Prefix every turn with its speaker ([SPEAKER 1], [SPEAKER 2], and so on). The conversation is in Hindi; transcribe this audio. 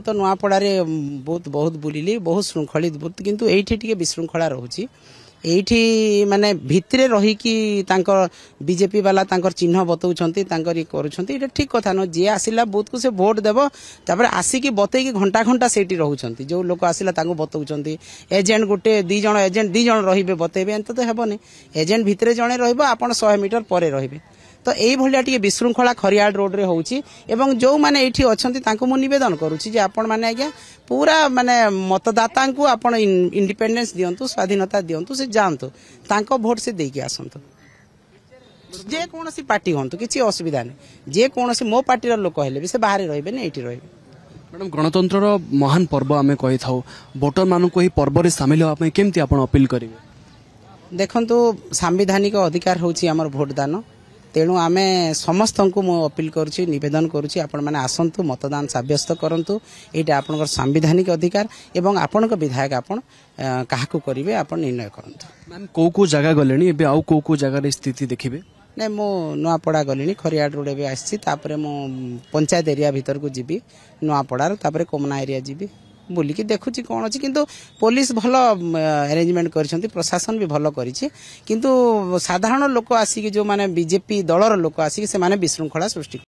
[SPEAKER 1] तो नुआपड़ा बहुत बहुत बुलिली बहुत श्रृंखलित बहुत किंतु एठी टिके विशृंखला रहूची एठी माने भितरे रही कि बीजेपी वाला तांकर चिन्ह बतौछंती तांकर ये करूछंती एटा ठीक कथा न जे आसिला बूथ को से वोट देबो तापर आसिकी बतई कि घंटा घंटा सेठी रहउछंती जो लोक आसिला तांको बतौछंती एजेंट गोटे 2 जण एजेंट 2 जण रहिबे बतेबे एंत तो हेबोनी एजेंट भितरे जणे रहइबो आपण 100 मीटर परे रहिबे तो यही भाया टी विशृंखला खरियाड़ रोड रे होउची एवं जो माने एठी अछंती तांको मु निवेदन करूची जे आपण माने आज्ञा पूरा माने मतदाता को आपण इंडिपेंडेंस दियंतु स्वाधीनता दियंतु से जानतु तांको वोट से देके आसंतु जे कोनोसी पार्टी हंतु किछि असुविधा नै जे कोनोसी मो पार्टी रो लोक हेले भी से बाहर रहिबे नै एठी रहिबे।
[SPEAKER 2] मैडम गणतंत्र रो महान पर्व आमे कहि थाउ वोटर मानु को ही पर्व रे शामिल होआ पई केमति आपण अपील करिवे।
[SPEAKER 1] देखंतु संवैधानिक अधिकार होउची हमर वोट दान तेणु आमे समस्त को मु अपील करुछि निवेदन करुछि आपण माने आसंतु मतदान साब्यस्त करंतु एटा आपनकर संवैधानिक अधिकार एवं आपनक विधायक आपण काहाकू करिवे आपण निर्णय करंतु।
[SPEAKER 2] मैम को जगह गलेनी एबे आउ को जगह रे स्थिति देखिबे
[SPEAKER 1] नै मो नुआपड़ा गलिनी खरियाड़ रोड भी आसी तापरे मो पंचायत एरिया भीतर को जीबी नुआपड़ा तापरे कोमना एरिया जीबी बुलिकी देखुची कौन अच्छी किंतु पुलिस भल अरेंजमेंट कर प्रशासन भी भल करिछि किंतु साधारण लोक आसिक जो माने बीजेपी दलर लोक आसिक से माने विशृंखला सृष्टि